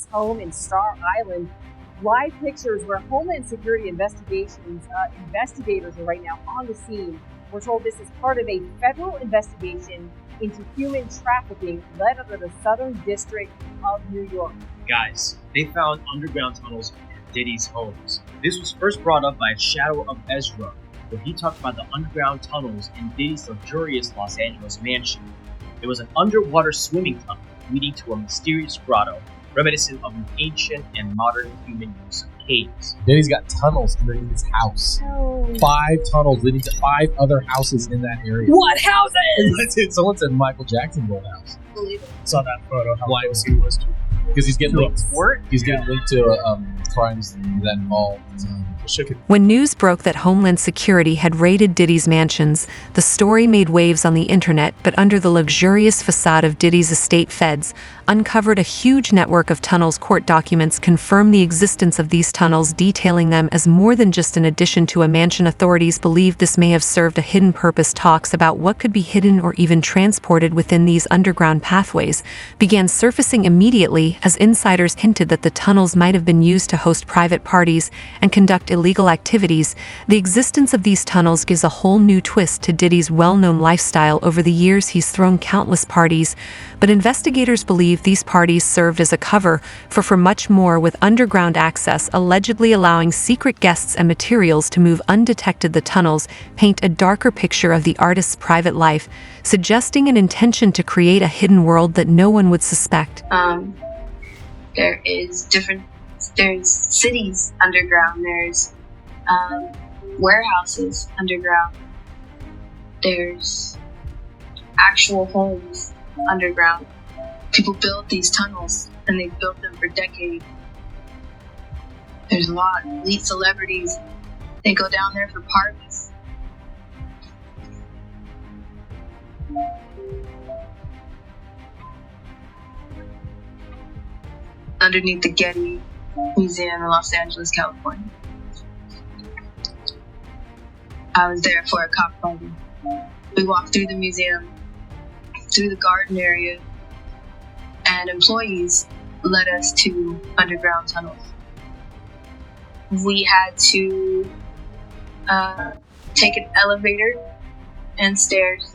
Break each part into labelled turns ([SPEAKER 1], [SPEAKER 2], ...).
[SPEAKER 1] home in Star Island. Live pictures where Homeland Security investigators are right now on the scene. We're told this is part of a federal investigation into human trafficking led under the Southern District of New York.
[SPEAKER 2] Guys, they found underground tunnels in Diddy's homes. This was first brought up by Shadow of Ezra, where he talked about the underground tunnels in Diddy's luxurious Los Angeles mansion. It was an underwater swimming tunnel leading to a mysterious grotto, reminiscent of an ancient and modern human use of caves.
[SPEAKER 3] Diddy's got tunnels underneath his house.
[SPEAKER 1] Oh.
[SPEAKER 3] 5 tunnels leading to 5 other houses in that area.
[SPEAKER 1] What houses?
[SPEAKER 3] Someone said Michael Jackson's old house.
[SPEAKER 1] Believe it.
[SPEAKER 4] Saw that photo. How
[SPEAKER 3] Why?
[SPEAKER 4] close he was to
[SPEAKER 3] Because he's getting linked.
[SPEAKER 2] What?
[SPEAKER 3] He's getting linked to crimes that involve.
[SPEAKER 5] When news broke that Homeland Security had raided Diddy's mansions, the story made waves on the internet, but under the luxurious facade of Diddy's estate, feds uncovered a huge network of tunnels. Court documents confirm the existence of these tunnels, detailing them as more than just an addition to a mansion. Authorities believe this may have served a hidden purpose. Talks about what could be hidden or even transported within these underground pathways began surfacing immediately as insiders hinted that the tunnels might have been used to host private parties and conduct illegal activities. The existence of these tunnels gives a whole new twist to Diddy's well-known lifestyle. Over the years, he's thrown countless parties, but investigators believe these parties served as a cover for much more, with underground access allegedly allowing secret guests and materials to move undetected. The tunnels paint a darker picture of the artist's private life, suggesting an intention to create a hidden world that no one would suspect.
[SPEAKER 6] There's cities underground, there's warehouses underground, there's actual homes underground. People build these tunnels and they've built them for decades. There's a lot of elite celebrities, they go down there for parties. Underneath the Getty Museum in Los Angeles, California. I was there for a cop party. We walked through the museum, through the garden area, and employees led us to underground tunnels. We had to take an elevator and stairs.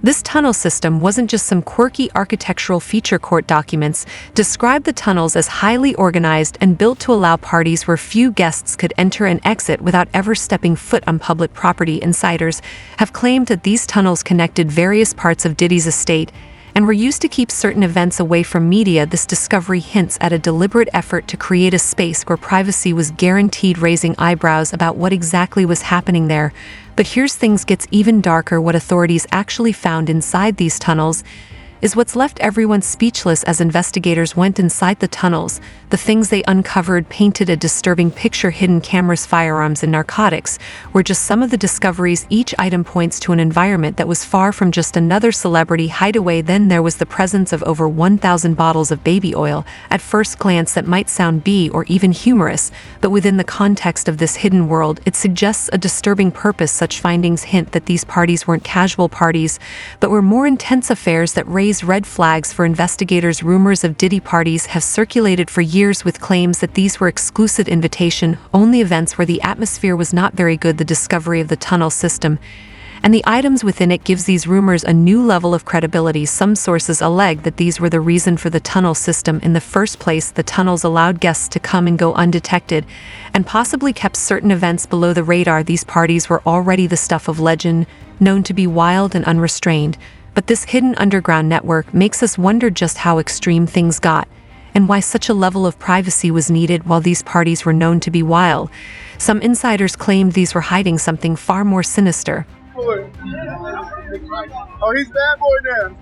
[SPEAKER 5] This tunnel system wasn't just some quirky architectural feature. Court documents describe the tunnels as highly organized and built to allow parties where few guests could enter and exit without ever stepping foot on public property. Insiders have claimed that these tunnels connected various parts of Diddy's estate and were used to keep certain events away from media. This discovery hints at a deliberate effort to create a space where privacy was guaranteed, raising eyebrows about what exactly was happening there. But here's things gets even darker. What authorities actually found inside these tunnels is what's left everyone speechless. As investigators went inside the tunnels, the things they uncovered painted a disturbing picture. Hidden cameras, firearms, and narcotics were just some of the discoveries. Each item points to an environment that was far from just another celebrity hideaway. Then there was the presence of over 1,000 bottles of baby oil. At first glance, that might sound or even humorous, but within the context of this hidden world, it suggests a disturbing purpose. Such findings hint that these parties weren't casual parties, but were more intense affairs that raise red flags for investigators. Rumors of Diddy parties have circulated for years, with claims that these were exclusive invitation-only events where the atmosphere was not very good. The discovery of the tunnel system and the items within it gives these rumors a new level of credibility. Some sources allege that these were the reason for the tunnel system in the first place. The tunnels allowed guests to come and go undetected and possibly kept certain events below the radar. These parties were already the stuff of legend, known to be wild and unrestrained. But this hidden underground network makes us wonder just how extreme things got and why such a level of privacy was needed. While these parties were known to be wild, some insiders claimed these were hiding something far more sinister.
[SPEAKER 7] Oh, he's bad boy now.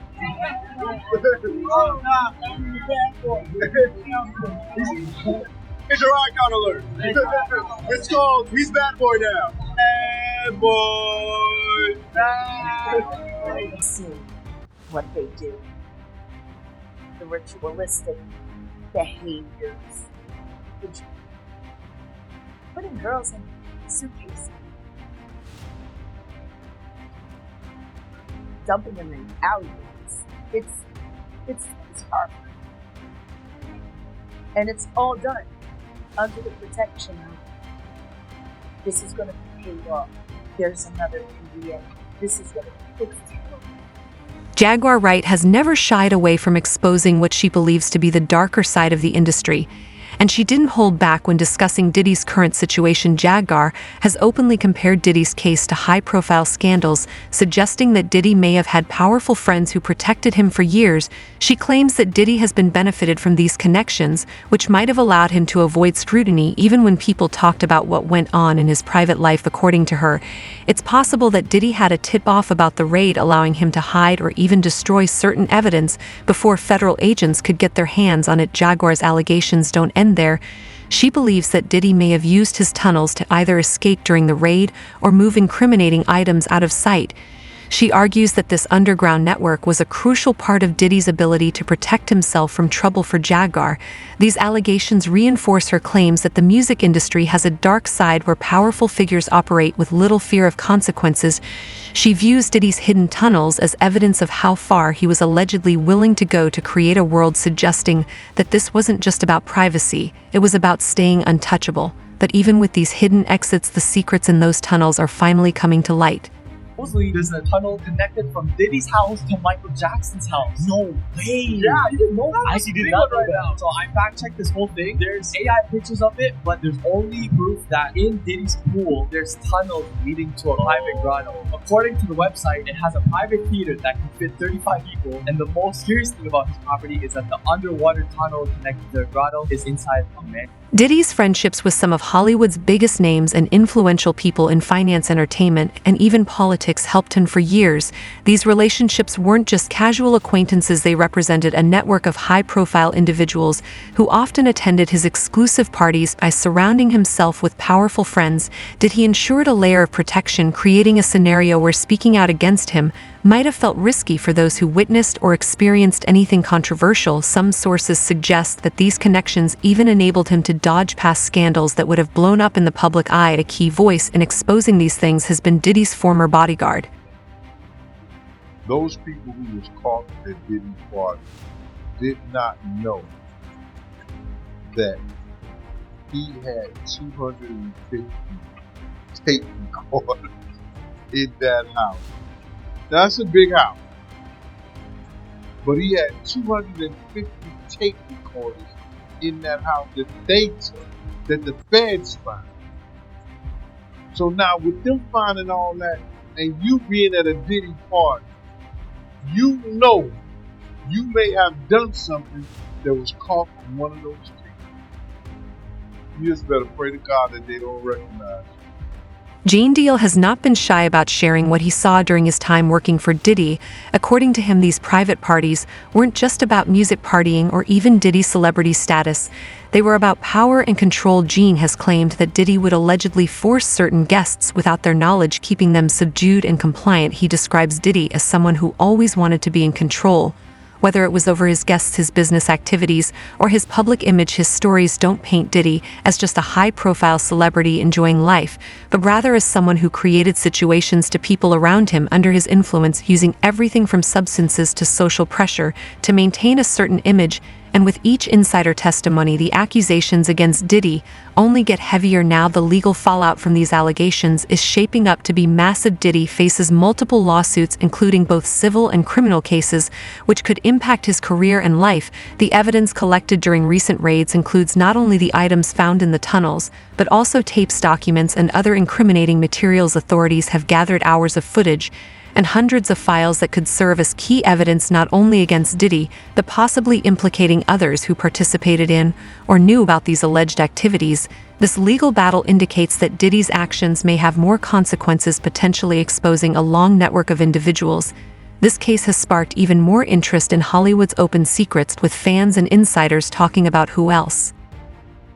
[SPEAKER 7] It's your icon alert. It's called He's Bad Boy Now. Bad boy.
[SPEAKER 1] I've seen what they do. The ritualistic behaviors. Putting girls in suitcases. Dumping them in alleyways. It's hard.
[SPEAKER 4] And it's all done under the protection of this is going to be paid off. There's another NDA. This is going to be fixed.
[SPEAKER 5] Jaguar Wright has never shied away from exposing what she believes to be the darker side of the industry, and she didn't hold back when discussing Diddy's current situation. Jaguar has openly compared Diddy's case to high-profile scandals, suggesting that Diddy may have had powerful friends who protected him for years. She claims that Diddy has been benefited from these connections, which might have allowed him to avoid scrutiny even when people talked about what went on in his private life. According to her, it's possible that Diddy had a tip-off about the raid, allowing him to hide or even destroy certain evidence before federal agents could get their hands on it. Jaguar's allegations don't end there. She believes that Diddy may have used his tunnels to either escape during the raid or move incriminating items out of sight. She argues that this underground network was a crucial part of Diddy's ability to protect himself from trouble. For Jaguar, these allegations reinforce her claims that the music industry has a dark side where powerful figures operate with little fear of consequences. She views Diddy's hidden tunnels as evidence of how far he was allegedly willing to go to create a world, suggesting that this wasn't just about privacy, it was about staying untouchable. But even with these hidden exits, the secrets in those tunnels are finally coming to light.
[SPEAKER 8] Supposedly, there's a tunnel connected from Diddy's house to Michael Jackson's house.
[SPEAKER 2] No way!
[SPEAKER 8] Yeah, you didn't know that?
[SPEAKER 2] I did not know that.
[SPEAKER 8] So I fact-checked this whole thing. There's AI pictures of it, but there's only proof that in Diddy's pool, there's tunnels leading to a private grotto. According to the website, it has a private theater that can fit 35 people, and the most curious thing about his property is that the underwater tunnel connected to the grotto is inside a man.
[SPEAKER 5] Diddy's friendships with some of Hollywood's biggest names and influential people in finance, entertainment, and even politics helped him for years. These relationships weren't just casual acquaintances, they represented a network of high-profile individuals who often attended his exclusive parties. By surrounding himself with powerful friends, Diddy ensured a layer of protection, creating a scenario where speaking out against him might have felt risky for those who witnessed or experienced anything controversial. Some sources suggest that these connections even enabled him to dodge past scandals that would have blown up in the public eye. A key voice in exposing these things has been Diddy's former bodyguard.
[SPEAKER 7] Those people who was caught at Diddy's party did not know that he had 250 tape recorders in that house. That's a big house. But he had 250 tape recorders in that house that they took, that the feds found. So now with them finding all that, and you being at a Diddy party, you know you may have done something that was caught on one of those tapes. You just better pray to God that they don't recognize you.
[SPEAKER 5] Jane Deal has not been shy about sharing what he saw during his time working for Diddy. According to him, these private parties weren't just about music partying or even Diddy's celebrity status. They were about power and control. Gene has claimed that Diddy would allegedly force certain guests without their knowledge, keeping them subdued and compliant. He describes Diddy as someone who always wanted to be in control. Whether it was over his guests, his business activities, or his public image, his stories don't paint Diddy as just a high-profile celebrity enjoying life, but rather as someone who created situations to people around him under his influence, using everything from substances to social pressure to maintain a certain image. And with each insider testimony, the accusations against Diddy only get heavier. Now the legal fallout from these allegations is shaping up to be massive. Diddy faces multiple lawsuits, including both civil and criminal cases, which could impact his career and life. The evidence collected during recent raids includes not only the items found in the tunnels, but also tapes, documents, and other incriminating materials. Authorities have gathered hours of footage and hundreds of files that could serve as key evidence not only against Diddy, but possibly implicating others who participated in or knew about these alleged activities. This legal battle indicates that Diddy's actions may have more consequences, potentially exposing a long network of individuals. This case has sparked even more interest in Hollywood's open secrets, with fans and insiders talking about who else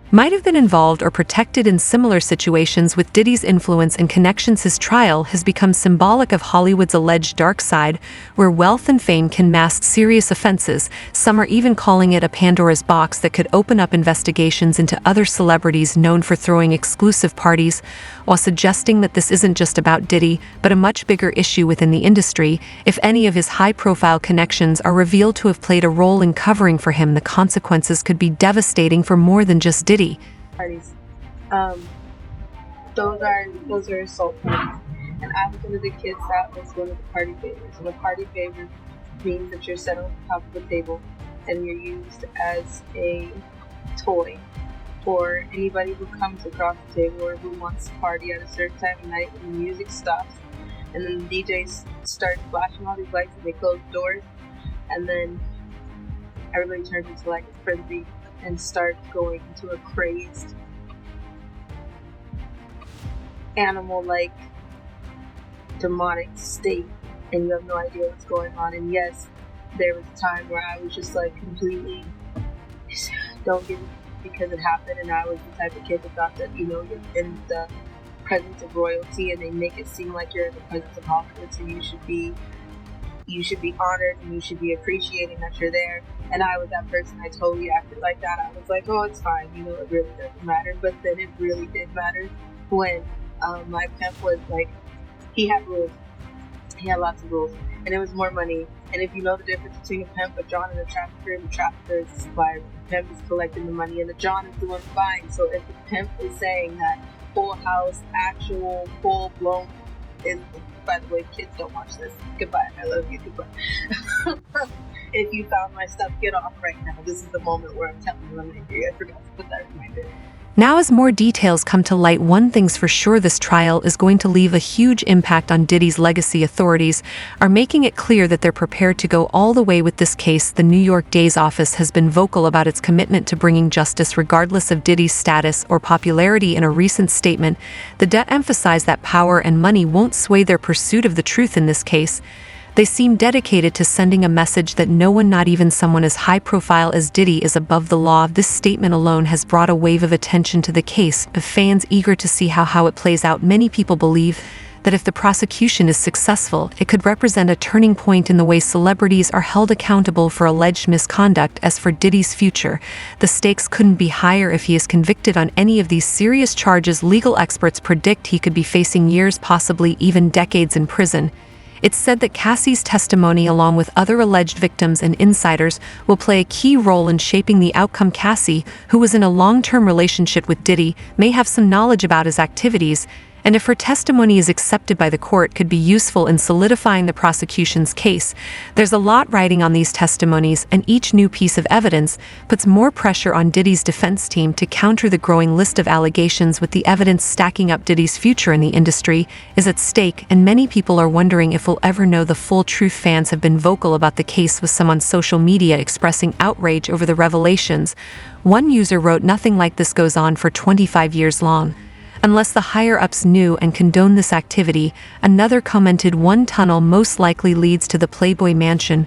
[SPEAKER 5] might have been involved or protected in similar situations. With Diddy's influence and connections, his trial has become symbolic of Hollywood's alleged dark side, where wealth and fame can mask serious offenses. Some are even calling it a Pandora's box that could open up investigations into other celebrities known for throwing exclusive parties, while suggesting that this isn't just about Diddy, but a much bigger issue within the industry. If any of his high-profile connections are revealed to have played a role in covering for him, the consequences could be devastating for more than just Diddy.
[SPEAKER 6] Parties. Those are assault parties. And I was one of the kids that was one of the party favors. And a party favor means that you're set on top of the table and you're used as a toy for anybody who comes across the table or who wants to party at a certain time of night when the music stops. And then the DJs start flashing all these lights and they close doors. And then everybody turns into like a frenzy and start going into a crazed, animal-like, demonic state, and you have no idea what's going on. And yes, there was a time where I was just like completely don't give it because it happened, and I was the type of kid that thought that, you know, you're in the presence of royalty and they make it seem like you're in the presence of Hollywood, so you should be honored and you should be appreciating that you're there. And I was that person. I totally acted like that. I was like, oh, it's fine, you know, it really doesn't matter. But then it really did matter when my pimp was like, he had rules. He had lots of rules, and it was more money. And if you know the difference between a pimp, a John, and a trafficker is the supplier. The pimp is collecting the money, and the John is the one buying. So if the pimp is saying that full house, actual, full blown, is, by the way, kids, don't watch this. Goodbye. I love you. Goodbye. If you found my stuff, get off right now. This is the moment where I'm telling you I'm angry. I forgot to put that reminder.
[SPEAKER 5] Now, as more details come to light, one thing's for sure: this trial is going to leave a huge impact on Diddy's legacy. Authorities are making it clear that they're prepared to go all the way with this case. The New York Days office has been vocal about its commitment to bringing justice regardless of Diddy's status or popularity. In a recent statement, the DA emphasized that power and money won't sway their pursuit of the truth in this case. They seem dedicated to sending a message that no one, not even someone as high-profile as Diddy, is above the law. This statement alone has brought a wave of attention to the case, of fans eager to see how it plays out. Many people believe that if the prosecution is successful, it could represent a turning point in the way celebrities are held accountable for alleged misconduct. As for Diddy's future, the stakes couldn't be higher. If he is convicted on any of these serious charges, legal experts predict he could be facing years, possibly even decades in prison. It's said that Cassie's testimony, along with other alleged victims and insiders, will play a key role in shaping the outcome. Cassie, who was in a long-term relationship with Diddy, may have some knowledge about his activities, and if her testimony is accepted by the court, could be useful in solidifying the prosecution's case. There's a lot riding on these testimonies, and each new piece of evidence puts more pressure on Diddy's defense team to counter the growing list of allegations. With the evidence stacking up, Diddy's future in the industry is at stake, and many people are wondering if we'll ever know the full truth. Fans have been vocal about the case, with some on social media expressing outrage over the revelations. One user wrote, "Nothing like this goes on for 25 years long. Unless the higher-ups knew and condoned this activity." Another commented, "One tunnel most likely leads to the Playboy Mansion,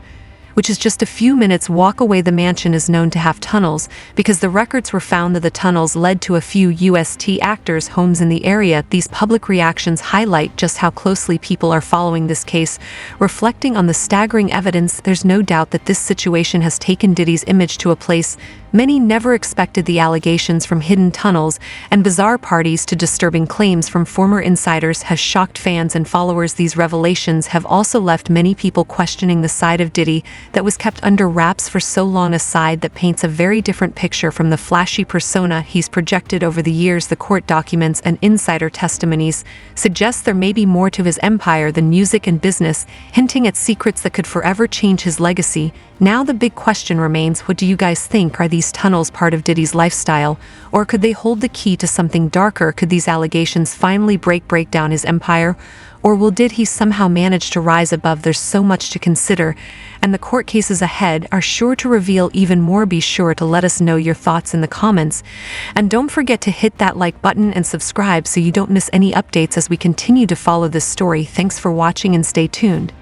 [SPEAKER 5] which is just a few minutes walk away. The mansion is known to have tunnels because the records were found that the tunnels led to a few UST actors' homes in the area." These public reactions highlight just how closely people are following this case. Reflecting on the staggering evidence, there's no doubt that this situation has taken Diddy's image to a place many never expected. The allegations, from hidden tunnels and bizarre parties to disturbing claims from former insiders, has shocked fans and followers. These revelations have also left many people questioning the side of Diddy that was kept under wraps for so long, a side that paints a very different picture from the flashy persona he's projected over the years. The court documents and insider testimonies suggest there may be more to his empire than music and business, hinting at secrets that could forever change his legacy. Now the big question remains: what do you guys think? Are these tunnels part of Diddy's lifestyle, or could they hold the key to something darker? Could these allegations finally break down his empire, or will Diddy somehow manage to rise above? There's so much to consider, and the court cases ahead are sure to reveal even more. Be sure to let us know your thoughts in the comments, and don't forget to hit that like button and subscribe so you don't miss any updates as we continue to follow this story. Thanks for watching and stay tuned.